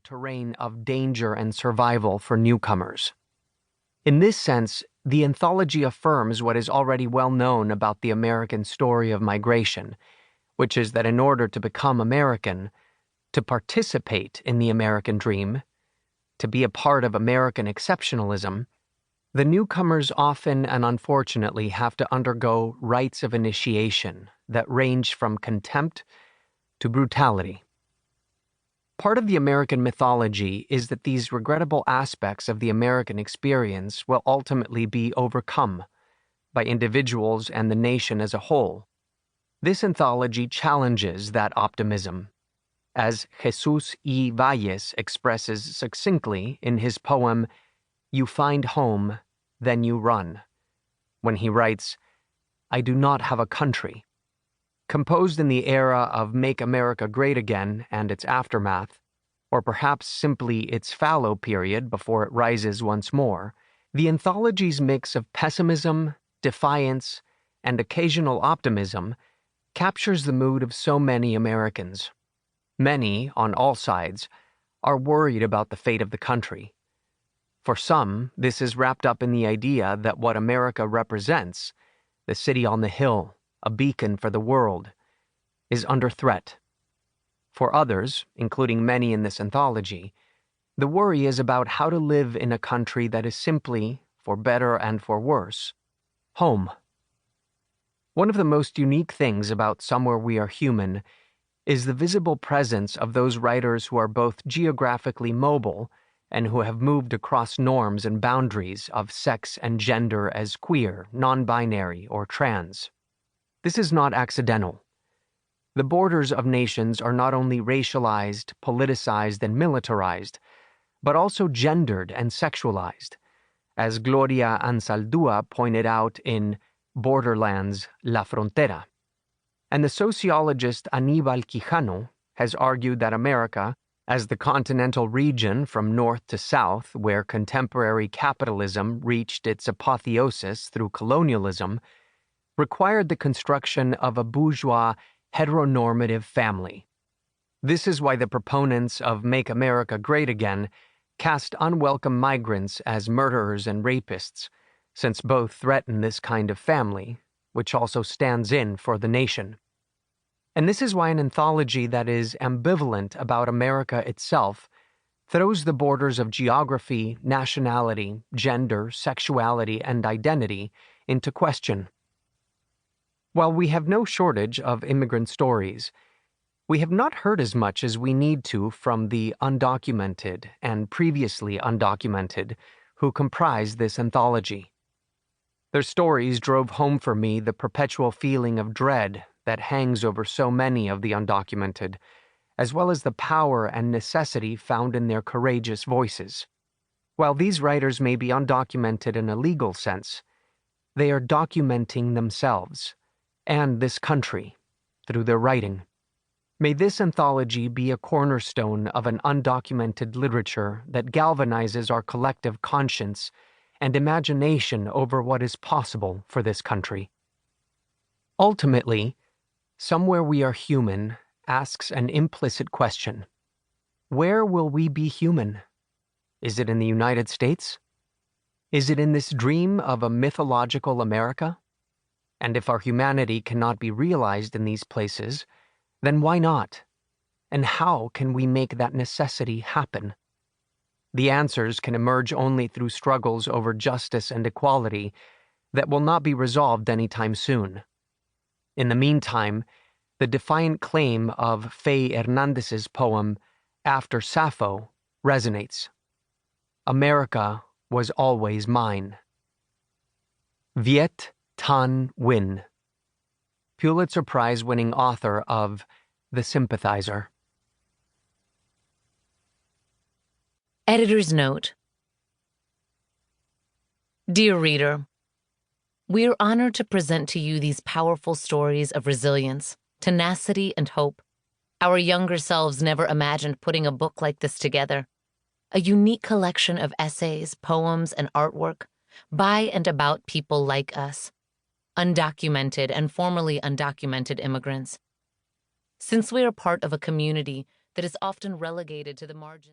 terrain of danger and survival for newcomers. In this sense, the anthology affirms what is already well known about the American story of migration, which is that in order to become American, to participate in the American dream, to be a part of American exceptionalism, the newcomers often and unfortunately have to undergo rites of initiation that range from contempt to brutality. Part of the American mythology is that these regrettable aspects of the American experience will ultimately be overcome by individuals and the nation as a whole. This anthology challenges that optimism, as Jesus Y. Valles expresses succinctly in his poem, "You Find Home, Then You Run," when he writes, "I do not have a country." Composed in the era of Make America Great Again and its aftermath, or perhaps simply its fallow period before it rises once more, the anthology's mix of pessimism, defiance, and occasional optimism captures the mood of so many Americans. Many, on all sides, are worried about the fate of the country. For some, this is wrapped up in the idea that what America represents, the city on the hill, a beacon for the world, is under threat. For others, including many in this anthology, the worry is about how to live in a country that is simply, for better and for worse, home. One of the most unique things about Somewhere We Are Human is the visible presence of those writers who are both geographically mobile and who have moved across norms and boundaries of sex and gender as queer, non-binary, or trans. This is not accidental. The borders of nations are not only racialized, politicized, and militarized, but also gendered and sexualized, as Gloria Ansaldúa pointed out in Borderlands, La Frontera. And the sociologist Aníbal Quijano has argued that America, as the continental region from north to south where contemporary capitalism reached its apotheosis through colonialism, required the construction of a bourgeois heteronormative family. This is why the proponents of Make America Great Again cast unwelcome migrants as murderers and rapists, since both threaten this kind of family, which also stands in for the nation. And this is why an anthology that is ambivalent about America itself throws the borders of geography, nationality, gender, sexuality, and identity into question. While we have no shortage of immigrant stories, we have not heard as much as we need to from the undocumented and previously undocumented who comprise this anthology. Their stories drove home for me the perpetual feeling of dread that hangs over so many of the undocumented, as well as the power and necessity found in their courageous voices. While these writers may be undocumented in a legal sense, they are documenting themselves and this country through their writing. May this anthology be a cornerstone of an undocumented literature that galvanizes our collective conscience and imagination over what is possible for this country. Ultimately, Somewhere We Are Human asks an implicit question. Where will we be human? Is it in the United States? Is it in this dream of a mythological America? And if our humanity cannot be realized in these places, then why not? And how can we make that necessity happen? The answers can emerge only through struggles over justice and equality that will not be resolved anytime soon. In the meantime, the defiant claim of Faye Hernandez's poem, After Sappho, resonates. America was always mine. Viet, Thanh, Nguyen, Pulitzer Prize-winning author of The Sympathizer. Editor's note. Dear reader, we are honored to present to you these powerful stories of resilience, tenacity, and hope. Our younger selves never imagined putting a book like this together. A unique collection of essays, poems, and artwork by and about people like us, undocumented and formerly undocumented immigrants. Since we are part of a community that is often relegated to the margins,